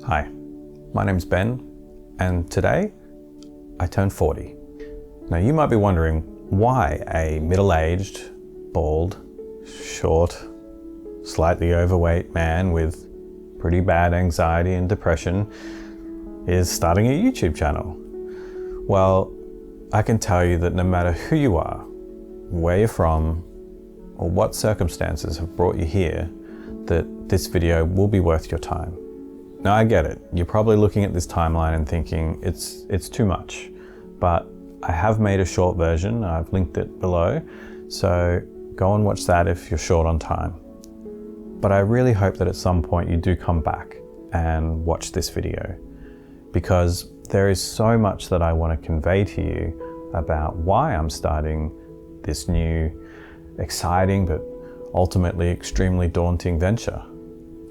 Hi, my name's Ben, and today I turned 40. Now you might be wondering why a middle-aged, bald, short, slightly overweight man with pretty bad anxiety and depression is starting a YouTube channel. Well, I can tell you that no matter who you are, where you're from, or what circumstances have brought you here, that this video will be worth your time. Now I get it, you're probably looking at this timeline and thinking it's too much, but I have made a short version, I've linked it below, so go and watch that if you're short on time. But I really hope that at some point you do come back and watch this video, because there is so much that I want to convey to you about why I'm starting this new, exciting, but ultimately extremely daunting venture.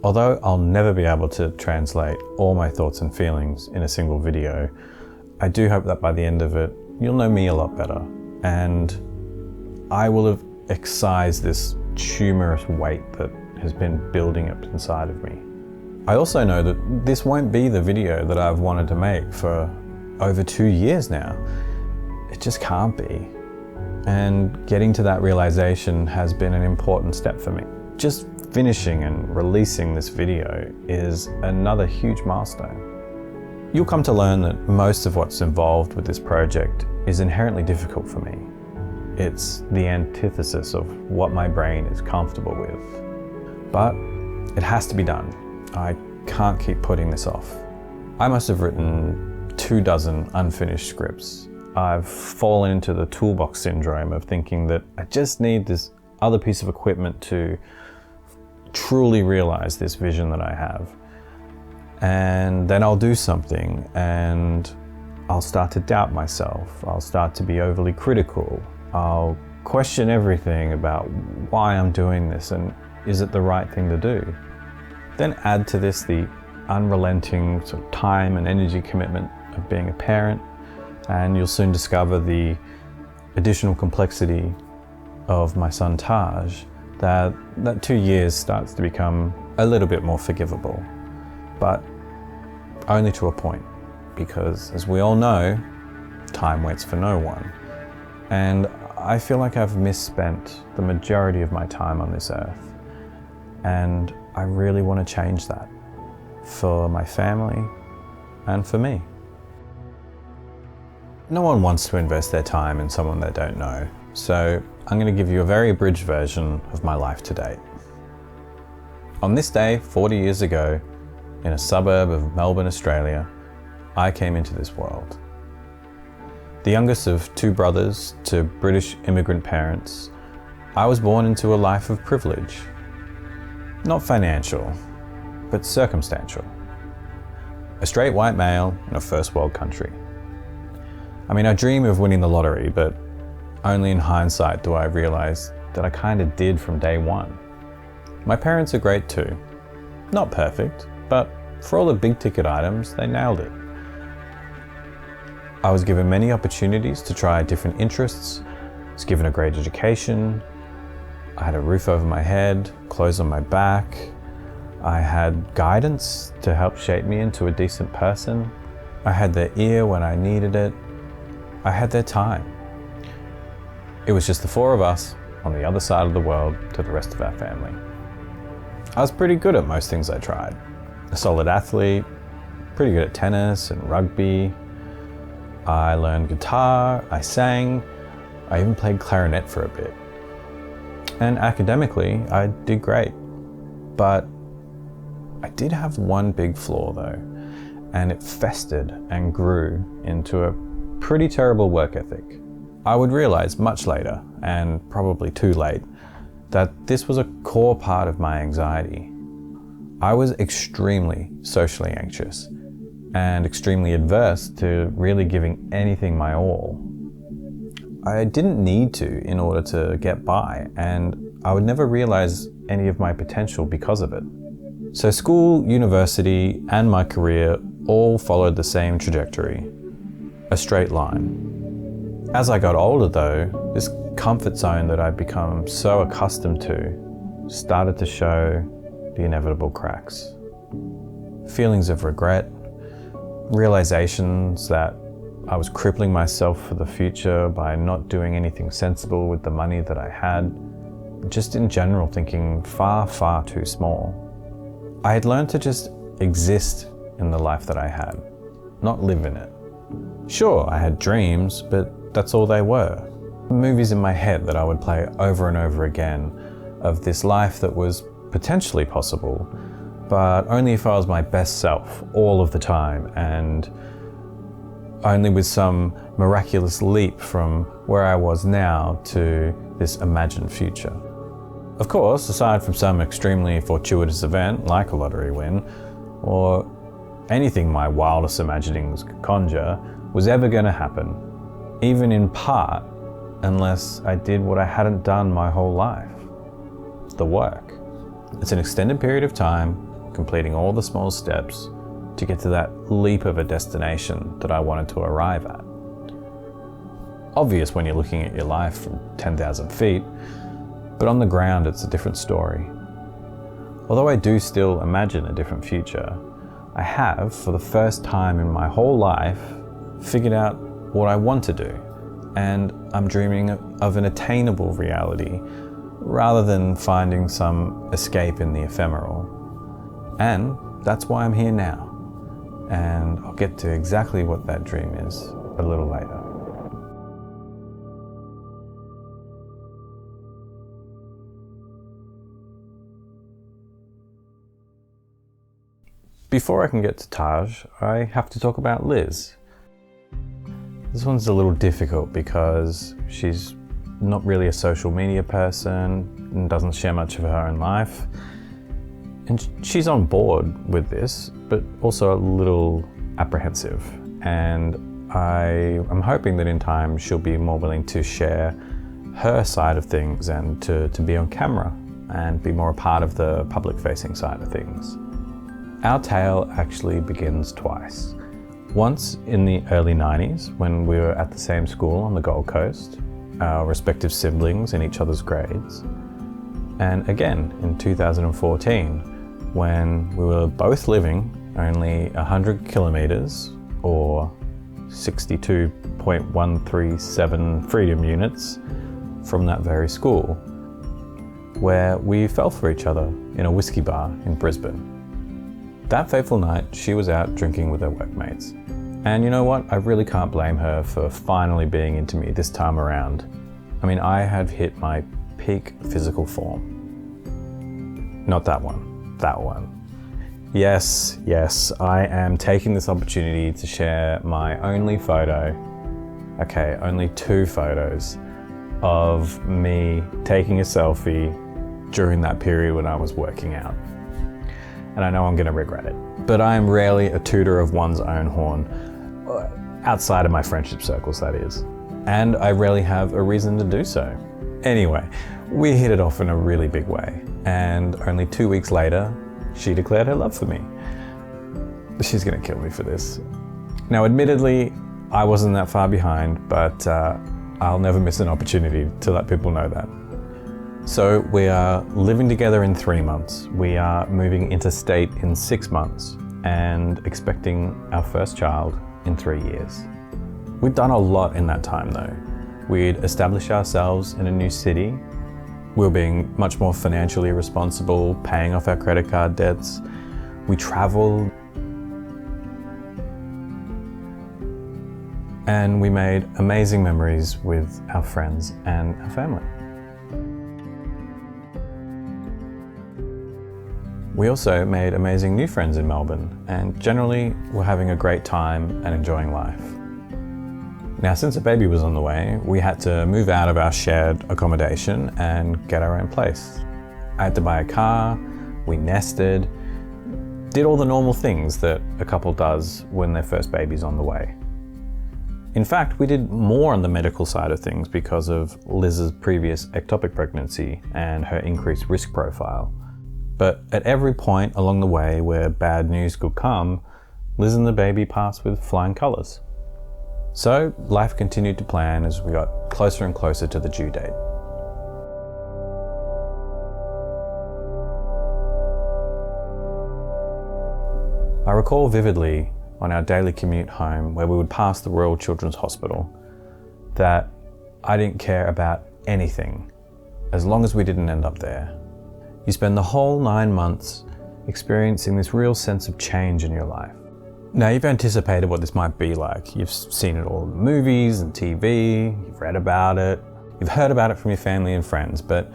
Although I'll never be able to translate all my thoughts and feelings in a single video, I do hope that by the end of it, you'll know me a lot better, and I will have excised this tumorous weight that has been building up inside of me. I also know that this won't be the video that I've wanted to make for over 2 years now. It just can't be. And getting to that realization has been an important step for me. Just finishing and releasing this video is another huge milestone. You'll come to learn that most of what's involved with this project is inherently difficult for me. It's the antithesis of what my brain is comfortable with. But it has to be done. I can't keep putting this off. I must have written 24 unfinished scripts. I've fallen into the toolbox syndrome of thinking that I just need this other piece of equipment to truly realize this vision that I have. And then I'll do something and I'll start to doubt myself. I'll start to be overly critical. I'll question everything about why I'm doing this and is it the right thing to do? Then add to this the unrelenting sort of time and energy commitment of being a parent, and you'll soon discover the additional complexity of my son Taj, that 2 years starts to become a little bit more forgivable, but only to a point, because as we all know, time waits for no one. And I feel like I've misspent the majority of my time on this earth, and I really want to change that for my family and for me. No one wants to invest their time in someone they don't know, so I'm going to give you a very abridged version of my life to date. On this day, 40 years ago, in a suburb of Melbourne, Australia, I came into this world. The youngest of 2 brothers to British immigrant parents, I was born into a life of privilege. Not financial, but circumstantial. A straight white male in a first world country. I mean, I dream of winning the lottery, but only in hindsight do I realize that I kind of did from day one. My parents are great too. Not perfect, but for all the big ticket items, they nailed it. I was given many opportunities to try different interests, was given a great education, I had a roof over my head, clothes on my back, I had guidance to help shape me into a decent person, I had their ear when I needed it, I had their time. It was just the 4 of us on the other side of the world to the rest of our family. I was pretty good at most things I tried. A solid athlete, pretty good at tennis and rugby. I learned guitar, I sang, I even played clarinet for a bit. And academically, I did great. But I did have one big flaw though, and it festered and grew into a pretty terrible work ethic. I would realize much later, and probably too late, that this was a core part of my anxiety. I was extremely socially anxious and extremely adverse to really giving anything my all. I didn't need to in order to get by, and I would never realize any of my potential because of it. So school, university, and my career all followed the same trajectory. A straight line. As I got older though, this comfort zone that I'd become so accustomed to started to show the inevitable cracks. feelings of regret, realizations that I was crippling myself for the future by not doing anything sensible with the money that I had, just in general thinking far, far too small. I had learned to just exist in the life that I had, not live in it. Sure, I had dreams, but that's all they were. Movies in my head that I would play over and over again of this life that was potentially possible, but only if I was my best self all of the time, and only with some miraculous leap from where I was now to this imagined future. Of course, aside from some extremely fortuitous event like a lottery win, or anything my wildest imaginings could conjure, was ever going to happen, even in part, unless I did what I hadn't done my whole life: the work. It's an extended period of time, completing all the small steps to get to that leap of a destination that I wanted to arrive at. Obvious when you're looking at your life from 10,000 feet, but on the ground it's a different story. Although I do still imagine a different future, I have, for the first time in my whole life, figured out what I want to do, and I'm dreaming of an attainable reality rather than finding some escape in the ephemeral. And that's why I'm here now, and I'll get to exactly what that dream is a little later. Before I can get to Taj, I have to talk about Liz. This one's a little difficult because she's not really a social media person and doesn't share much of her own life. And she's on board with this, but also a little apprehensive. And I am hoping that in time she'll be more willing to share her side of things and to be on camera and be more a part of the public-facing side of things. Our tale actually begins twice. Once in the early 90s, when we were at the same school on the Gold Coast, our respective siblings in each other's grades. And again in 2014, when we were both living only 100 kilometers or 62.137 freedom units from that very school, where we fell for each other in a whiskey bar in Brisbane. That fateful night, she was out drinking with her workmates. And you know what? I really can't blame her for finally being into me this time around. I mean, I had hit my peak physical form. Not that one, that one. Yes, I am taking this opportunity to share my only photo, okay, only 2 photos of me taking a selfie during that period when I was working out. And I know I'm gonna regret it, but I am rarely a tooter of one's own horn, outside of my friendship circles, that is. And I rarely have a reason to do so. Anyway, we hit it off in a really big way, and only 2 weeks later, she declared her love for me. She's gonna kill me for this. Now, admittedly, I wasn't that far behind, but I'll never miss an opportunity to let people know that. So we are living together in 3 months. We are moving interstate in 6 months and expecting our first child in 3 years. We've done a lot in that time though. We'd established ourselves in a new city. We were being much more financially responsible, paying off our credit card debts. We traveled. And we made amazing memories with our friends and our family. We also made amazing new friends in Melbourne, and generally we're having a great time and enjoying life. Now, since a baby was on the way, we had to move out of our shared accommodation and get our own place. I had to buy a car, we nested, did all the normal things that a couple does when their first baby's on the way. In fact, we did more on the medical side of things because of Liz's previous ectopic pregnancy and her increased risk profile. But at every point along the way where bad news could come, Liz and the baby passed with flying colours. So life continued to plan as we got closer and closer to the due date. I recall vividly on our daily commute home, where we would pass the Royal Children's Hospital, that I didn't care about anything as long as we didn't end up there. You spend the whole 9 months experiencing this real sense of change in your life. Now, you've anticipated what this might be like. You've seen it all in movies and TV, you've read about it, you've heard about it from your family and friends, but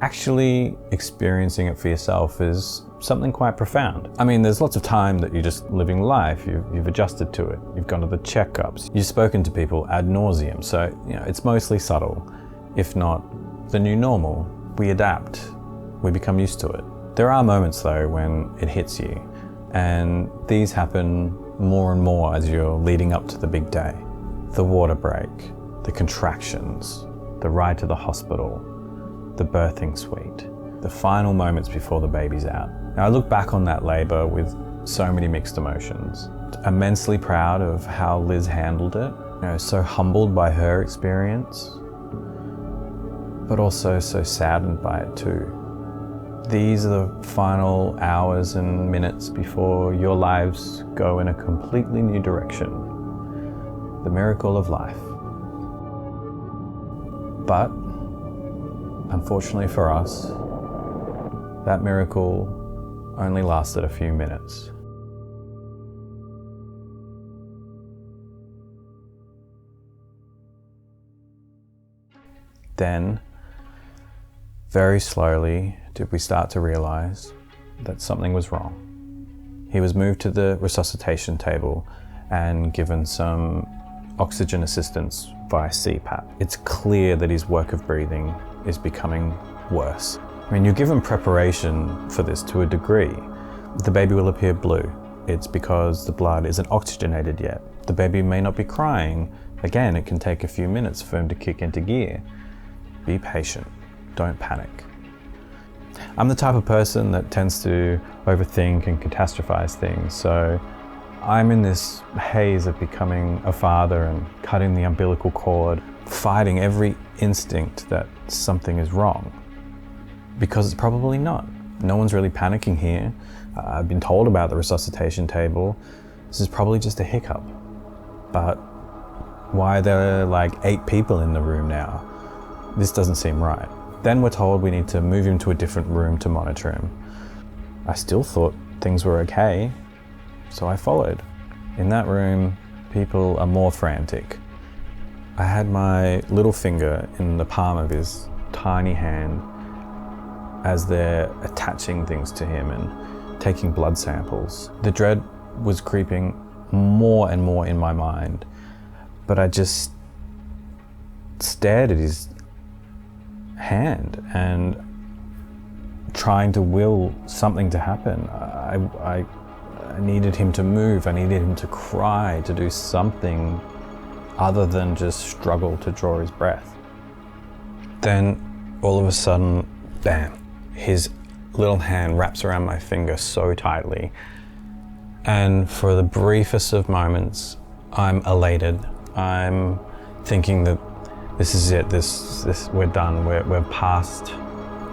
actually experiencing it for yourself is something quite profound. I mean, there's lots of time that you're just living life, you've adjusted to it, you've gone to the checkups, you've spoken to people ad nauseum, so it's mostly subtle, if not the new normal. We adapt, we become used to it. There are moments though when it hits you, and these happen more and more as you're leading up to the big day. The water break, the contractions, the ride to the hospital, the birthing suite, the final moments before the baby's out. Now, I look back on that labour with so many mixed emotions. Immensely proud of how Liz handled it, so humbled by her experience, but also so saddened by it too. These are the final hours and minutes before your lives go in a completely new direction. The miracle of life. But, unfortunately for us, that miracle only lasted a few minutes. Then, very slowly, did we start to realize that something was wrong. He was moved to the resuscitation table and given some oxygen assistance via CPAP. It's clear that his work of breathing is becoming worse. I mean, you're given preparation for this to a degree. The baby will appear blue. It's because the blood isn't oxygenated yet. The baby may not be crying. Again, it can take a few minutes for him to kick into gear. Be patient, don't panic. I'm the type of person that tends to overthink and catastrophize things, so I'm in this haze of becoming a father and cutting the umbilical cord, fighting every instinct that something is wrong. Because it's probably not. No one's really panicking here. I've been told about the resuscitation table. This is probably just a hiccup. But why are there like 8 people in the room now? This doesn't seem right. Then we're told we need to move him to a different room to monitor him. I still thought things were okay, so I followed. In that room, people are more frantic. I had my little finger in the palm of his tiny hand as they're attaching things to him and taking blood samples. The dread was creeping more and more in my mind, but I just stared at his hand and trying to will something to happen. I needed him to move, I needed him to cry, to do something other than just struggle to draw his breath. Then all of a sudden, bam, his little hand wraps around my finger so tightly, and for the briefest of moments I'm elated. I'm thinking that this is it, this we're done, we're past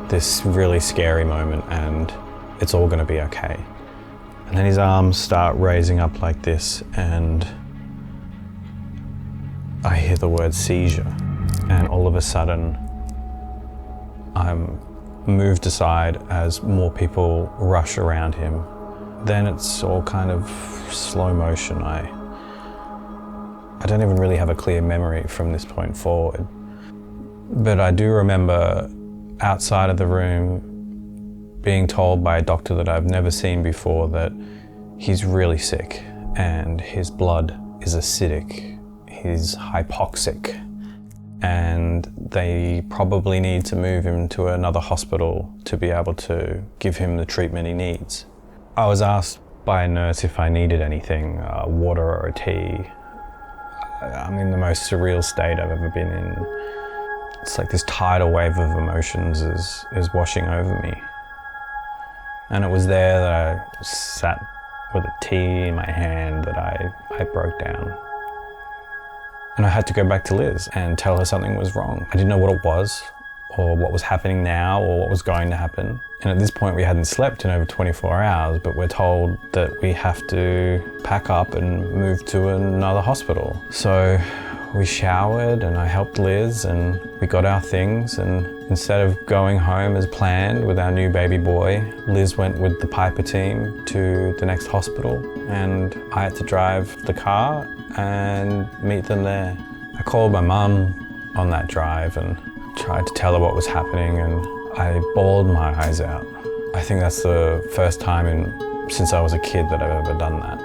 this really scary moment and it's all gonna be okay. And then his arms start raising up like this and I hear the word seizure, and all of a sudden I'm moved aside as more people rush around him. Then it's all kind of slow motion. I don't even really have a clear memory from this point forward. But I do remember outside of the room being told by a doctor that I've never seen before that he's really sick and his blood is acidic, he's hypoxic, and they probably need to move him to another hospital to be able to give him the treatment he needs. I was asked by a nurse if I needed anything, water or a tea. I'm in the most surreal state I've ever been in. It's like this tidal wave of emotions is washing over me. And it was there that I sat with a tea in my hand that I broke down. And I had to go back to Liz and tell her something was wrong. I didn't know what it was. or what was happening now or what was going to happen. And at this point we hadn't slept in over 24 hours, but we're told that we have to pack up and move to another hospital. So we showered and I helped Liz and we got our things, and instead of going home as planned with our new baby boy, Liz went with the Piper team to the next hospital and I had to drive the car and meet them there. I called my mum on that drive and tried to tell her what was happening, and I bawled my eyes out. I think that's the first time since I was a kid that I've ever done that.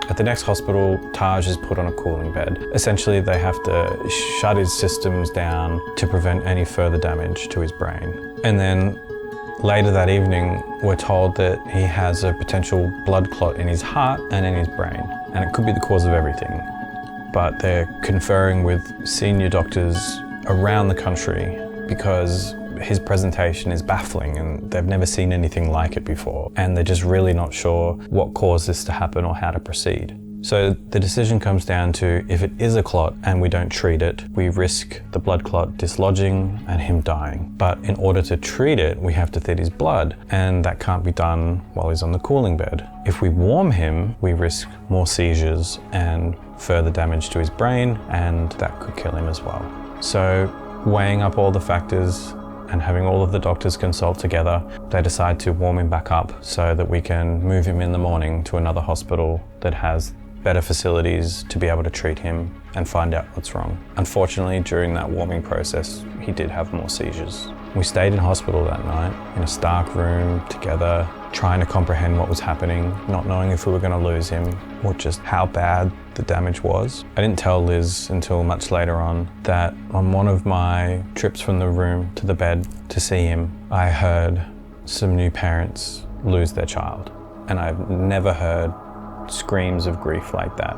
At the next hospital, Taj is put on a cooling bed. Essentially, they have to shut his systems down to prevent any further damage to his brain. And then later that evening, we're told that he has a potential blood clot in his heart and in his brain, and it could be the cause of everything. But they're conferring with senior doctors around the country because his presentation is baffling and they've never seen anything like it before, and they're just really not sure what caused this to happen or how to proceed. So the decision comes down to, if it is a clot and we don't treat it, we risk the blood clot dislodging and him dying. But in order to treat it, we have to thin his blood, and that can't be done while he's on the cooling bed. If we warm him, we risk more seizures and further damage to his brain, and that could kill him as well. So weighing up all the factors and having all of the doctors consult together, they decide to warm him back up so that we can move him in the morning to another hospital that has better facilities to be able to treat him and find out what's wrong. Unfortunately, during that warming process, he did have more seizures. We stayed in hospital that night in a stark room together, trying to comprehend what was happening, not knowing if we were going to lose him or just how bad the damage was. I didn't tell Liz until much later on that on one of my trips from the room to the bed to see him, I heard some new parents lose their child. And I've never heard screams of grief like that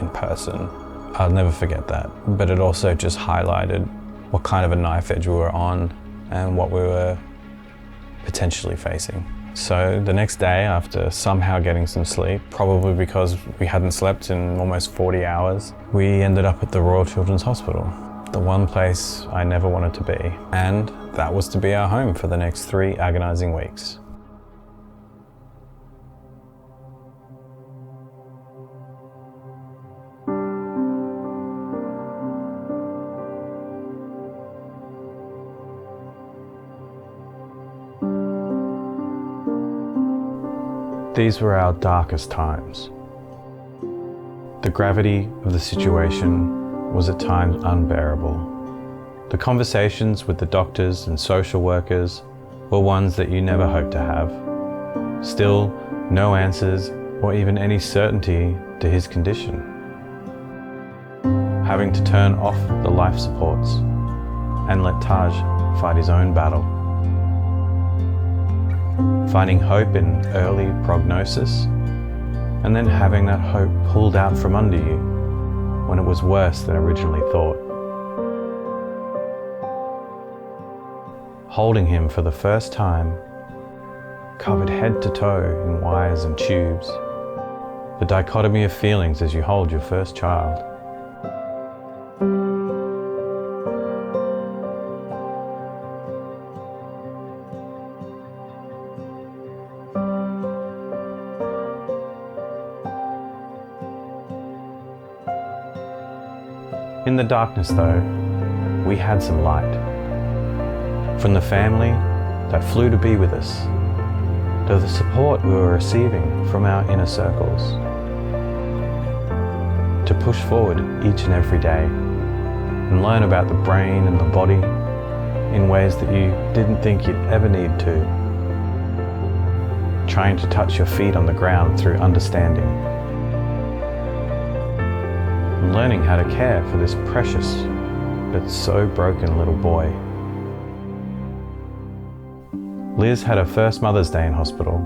in person. I'll never forget that. But it also just highlighted what kind of a knife edge we were on and what we were potentially facing. So the next day, after somehow getting some sleep, probably because we hadn't slept in almost 40 hours, we ended up at the Royal Children's Hospital, the one place I never wanted to be. And that was to be our home for the next 3 agonizing weeks. These were our darkest times. The gravity of the situation was at times unbearable. The conversations with the doctors and social workers were ones that you never hoped to have. Still, no answers or even any certainty to his condition. Having to turn off the life supports and let Taj fight his own battle. Finding hope in early prognosis, and then having that hope pulled out from under you when it was worse than originally thought. Holding him for the first time, covered head to toe in wires and tubes. The dichotomy of feelings as you hold your first child. In the darkness though, we had some light. From the family that flew to be with us, to the support we were receiving from our inner circles. To push forward each and every day and learn about the brain and the body in ways that you didn't think you'd ever need to. Trying to touch your feet on the ground through understanding. And learning how to care for this precious but so broken little boy. Liz had her first Mother's Day in hospital.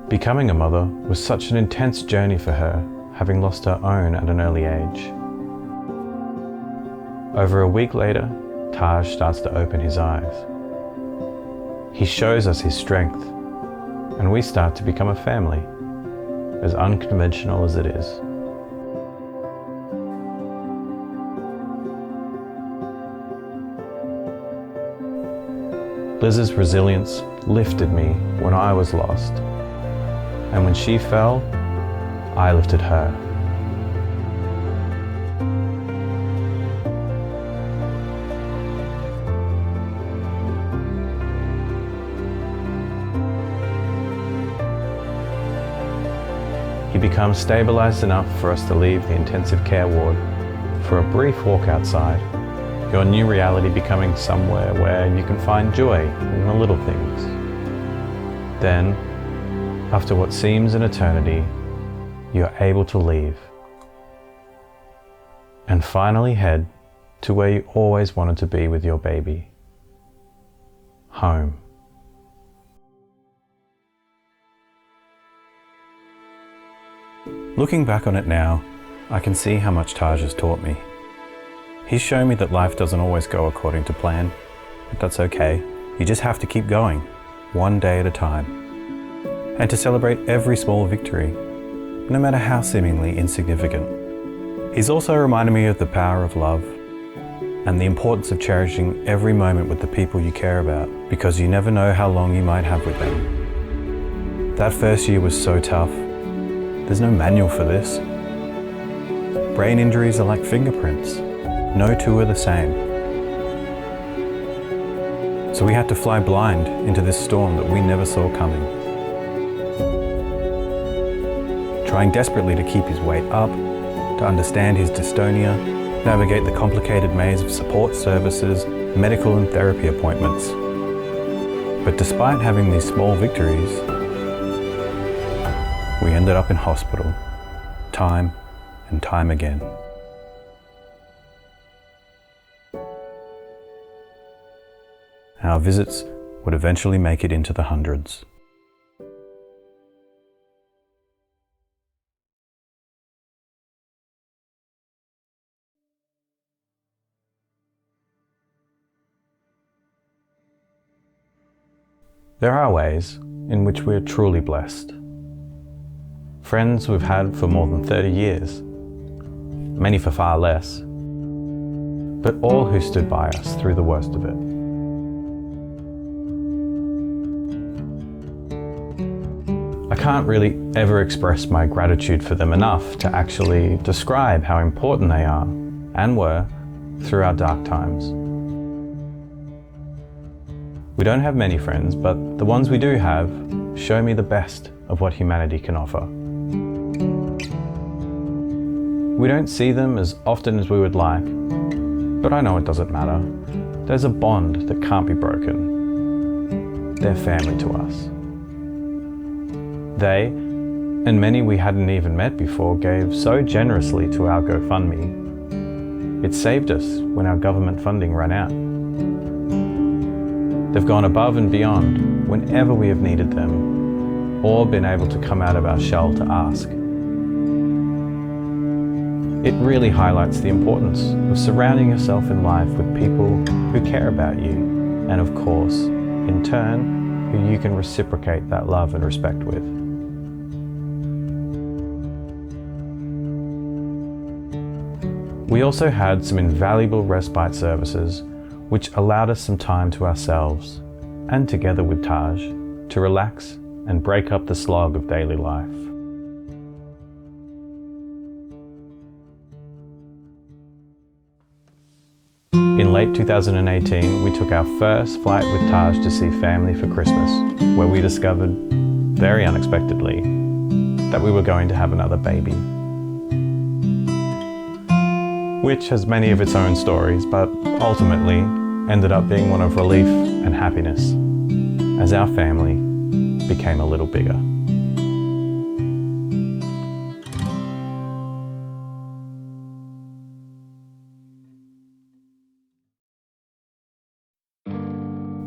Becoming a mother was such an intense journey for her, having lost her own at an early age. Over a week later, Taj starts to open his eyes. He shows us his strength, and we start to become a family, as unconventional as it is. Liz's resilience lifted me when I was lost. And when she fell, I lifted her. He becomes stabilized enough for us to leave the intensive care ward for a brief walk outside, your new reality becoming somewhere where you can find joy in the little things. Then, after what seems an eternity, you're able to leave and finally head to where you always wanted to be with your baby. Home. Looking back on it now, I can see how much Taj has taught me. He's shown me that life doesn't always go according to plan, but that's okay. You just have to keep going, one day at a time. And to celebrate every small victory, no matter how seemingly insignificant. He's also reminded me of the power of love and the importance of cherishing every moment with the people you care about, because you never know how long you might have with them. That first year was so tough. There's no manual for this. Brain injuries are like fingerprints. No two are the same. So we had to fly blind into this storm that we never saw coming. Trying desperately to keep his weight up, to understand his dystonia, navigate the complicated maze of support services, medical and therapy appointments. But despite having these small victories, we ended up in hospital, time and time again. Our visits would eventually make it into the hundreds. There are ways in which we are truly blessed. Friends we've had for more than 30 years, many for far less, but all who stood by us through the worst of it. I can't really ever express my gratitude for them enough to actually describe how important they are and were through our dark times. We don't have many friends, but the ones we do have show me the best of what humanity can offer. We don't see them as often as we would like, but I know it doesn't matter. There's a bond that can't be broken. They're family to us. They, and many we hadn't even met before, gave so generously to our GoFundMe. It saved us when our government funding ran out. They've gone above and beyond whenever we have needed them, or been able to come out of our shell to ask. It really highlights the importance of surrounding yourself in life with people who care about you, and of course, in turn, who you can reciprocate that love and respect with. We also had some invaluable respite services which allowed us some time to ourselves, and together with Taj, to relax and break up the slog of daily life. In late 2018, we took our first flight with Taj to see family for Christmas, where we discovered, very unexpectedly, that we were going to have another baby. Which has many of its own stories, but ultimately ended up being one of relief and happiness, as our family became a little bigger.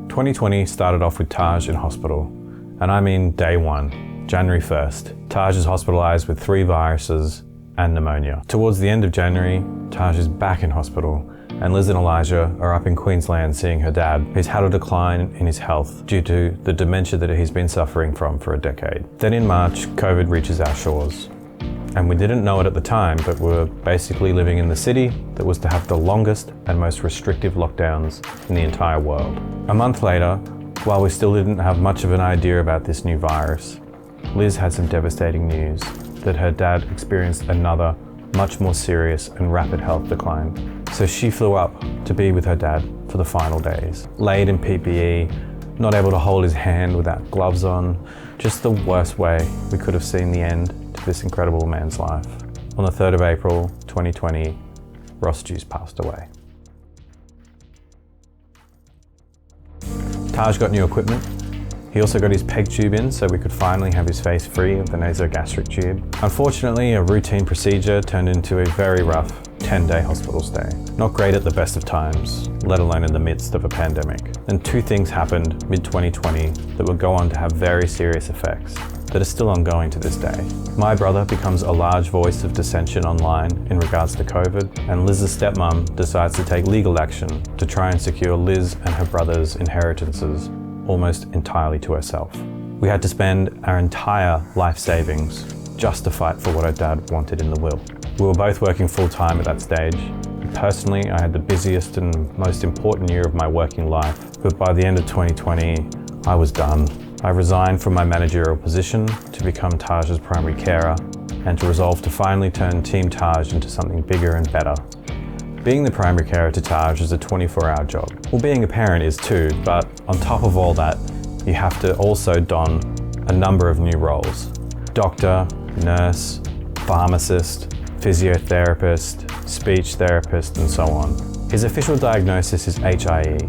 "2020 started off with Taj in hospital, and I mean day one, January 1st. Taj is hospitalised with 3 viruses and pneumonia. Towards the end of January, Taj is back in hospital, and Liz and Elijah are up in Queensland seeing her dad, who's had a decline in his health due to the dementia that he's been suffering from for a decade. Then in March, COVID reaches our shores. And we didn't know it at the time, but we were basically living in the city that was to have the longest and most restrictive lockdowns in the entire world. A month later, While we still didn't have much of an idea about this new virus, Liz had some devastating news that her dad experienced another, much more serious and rapid health decline. So she flew up to be with her dad for the final days. Laid in PPE, not able to hold his hand without gloves on, just the worst way we could have seen the end to this incredible man's life. On the 3rd of April, 2020, Ross Juice passed away. Taj got new equipment. He also got his peg tube in so we could finally have his face free of the nasogastric tube. Unfortunately, a routine procedure turned into a very rough 10-day hospital stay. Not great at the best of times, let alone in the midst of a pandemic. And two things happened mid-2020 that would go on to have very serious effects that are still ongoing to this day. My brother becomes a large voice of dissension online in regards to COVID, and Liz's stepmom decides to take legal action to try and secure Liz and her brother's inheritances almost entirely to herself. We had to spend our entire life savings just to fight for what our dad wanted in the will. We were both working full-time at that stage. Personally, I had the busiest and most important year of my working life, but by the end of 2020, I was done. I resigned from my managerial position to become Taj's primary carer and to resolve to finally turn Team Taj into something bigger and better. Being the primary carer to Taj is a 24-hour job. Well, being a parent is too, but on top of all that, you have to also don a number of new roles. Doctor, nurse, pharmacist, physiotherapist, speech therapist, and so on. His official diagnosis is HIE,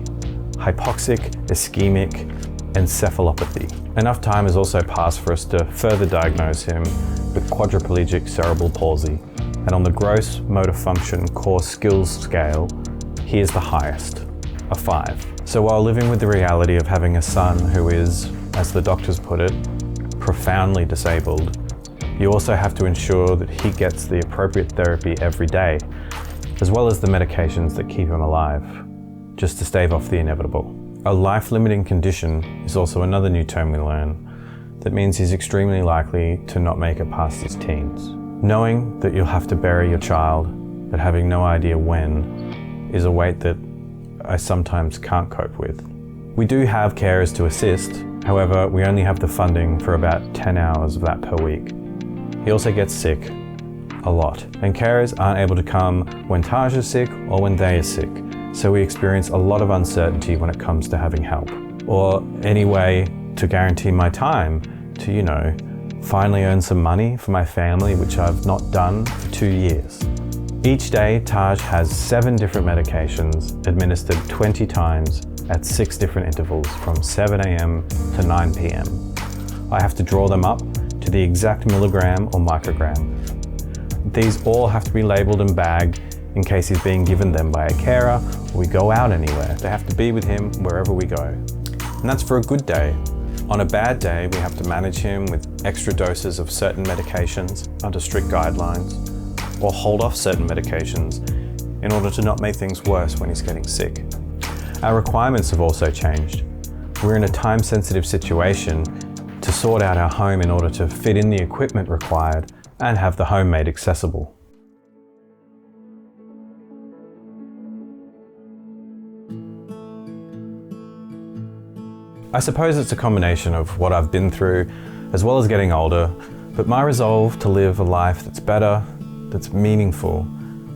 hypoxic ischemic encephalopathy. Enough time has also passed for us to further diagnose him with quadriplegic cerebral palsy, and on the gross motor function core skills scale, he is the highest, a 5. So while living with the reality of having a son who is, as the doctors put it, profoundly disabled, you also have to ensure that he gets the appropriate therapy every day, as well as the medications that keep him alive, just to stave off the inevitable. A life-limiting condition is also another new term we learn that means he's extremely likely to not make it past his teens. Knowing that you'll have to bury your child, but having no idea when, is a weight that I sometimes can't cope with. We do have carers to assist, however, we only have the funding for about 10 hours of that per week. He also gets sick, a lot, and carers aren't able to come when Taj is sick or when they are sick. So we experience a lot of uncertainty when it comes to having help, or any way to guarantee my time to, finally earn some money for my family, which I've not done for 2 years. Each day, Taj has 7 different medications administered 20 times at 6 different intervals from 7 a.m. to 9 p.m. I have to draw them up to the exact milligram or microgram. These all have to be labeled and bagged in case he's being given them by a carer or we go out anywhere. They have to be with him wherever we go. And that's for a good day. On a bad day, we have to manage him with extra doses of certain medications under strict guidelines, or hold off certain medications in order to not make things worse when he's getting sick. Our requirements have also changed. We're in a time-sensitive situation to sort out our home in order to fit in the equipment required and have the home made accessible. I suppose it's a combination of what I've been through, as well as getting older, but my resolve to live a life that's better, that's meaningful,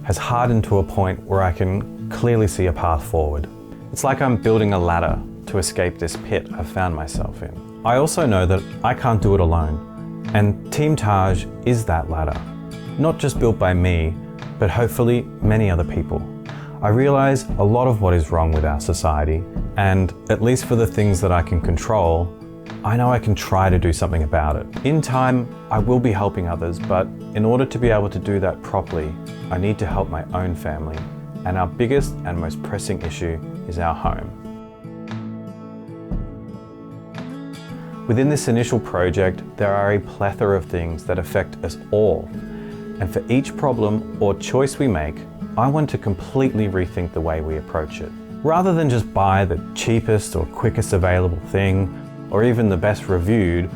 has hardened to a point where I can clearly see a path forward. It's like I'm building a ladder to escape this pit I've found myself in. I also know that I can't do it alone, and Team Taj is that ladder. Not just built by me, but hopefully many other people. I realize a lot of what is wrong with our society, and at least for the things that I can control, I know I can try to do something about it. In time, I will be helping others, but in order to be able to do that properly, I need to help my own family, and our biggest and most pressing issue is our home. Within this initial project, there are a plethora of things that affect us all, and for each problem or choice we make, I want to completely rethink the way we approach it. Rather than just buy the cheapest or quickest available thing, or even the best reviewed,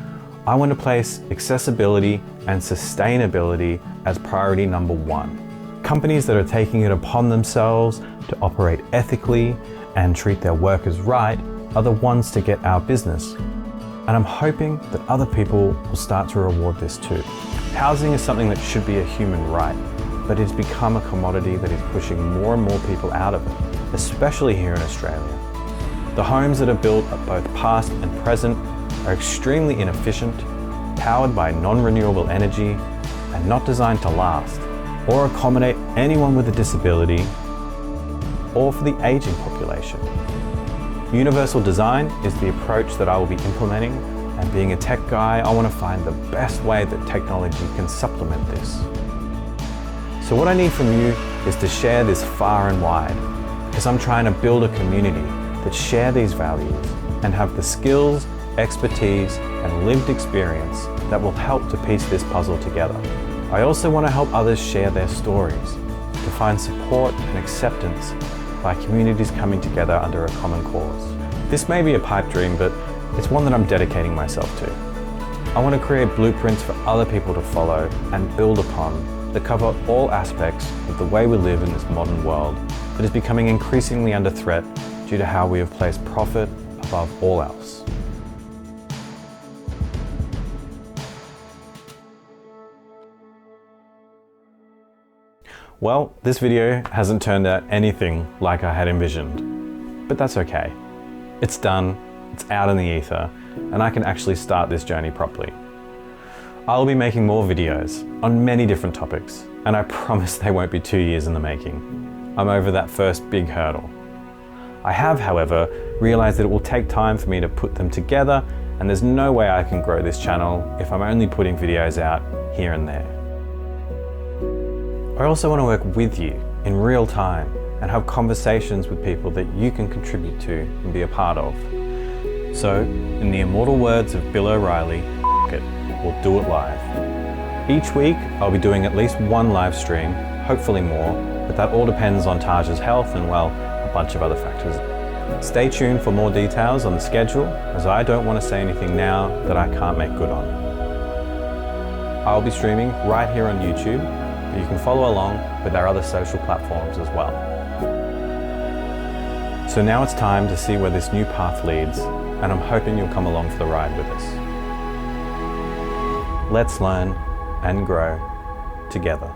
I want to place accessibility and sustainability as priority number 1. Companies that are taking it upon themselves to operate ethically and treat their workers right are the ones to get our business. And I'm hoping that other people will start to reward this too. Housing is something that should be a human right, but it's become a commodity that is pushing more and more people out of it, especially here in Australia. The homes that are built at both past and present are extremely inefficient, powered by non-renewable energy, and not designed to last, or accommodate anyone with a disability, or for the aging population. Universal design is the approach that I will be implementing, and being a tech guy, I want to find the best way that technology can supplement this. So what I need from you is to share this far and wide, because I'm trying to build a community that share these values and have the skills, expertise, and lived experience that will help to piece this puzzle together. I also want to help others share their stories, to find support and acceptance by communities coming together under a common cause. This may be a pipe dream, but it's one that I'm dedicating myself to. I want to create blueprints for other people to follow and build upon that cover all aspects of the way we live in this modern world that is becoming increasingly under threat due to how we have placed profit above all else. Well, this video hasn't turned out anything like I had envisioned, but that's okay. It's done, it's out in the ether, and I can actually start this journey properly. I'll be making more videos on many different topics, and I promise they won't be 2 years in the making. I'm over that first big hurdle. I have, however, realized that it will take time for me to put them together, and there's no way I can grow this channel if I'm only putting videos out here and there. I also want to work with you in real time and have conversations with people that you can contribute to and be a part of. So, in the immortal words of Bill O'Reilly, F it, we'll do it live. Each week, I'll be doing at least one live stream, hopefully more, but that all depends on Taj's health and, well, a bunch of other factors. Stay tuned for more details on the schedule, as I don't want to say anything now that I can't make good on. I'll be streaming right here on YouTube, but you can follow along with our other social platforms as well. So now it's time to see where this new path leads, and I'm hoping you'll come along for the ride with us. Let's learn and grow together.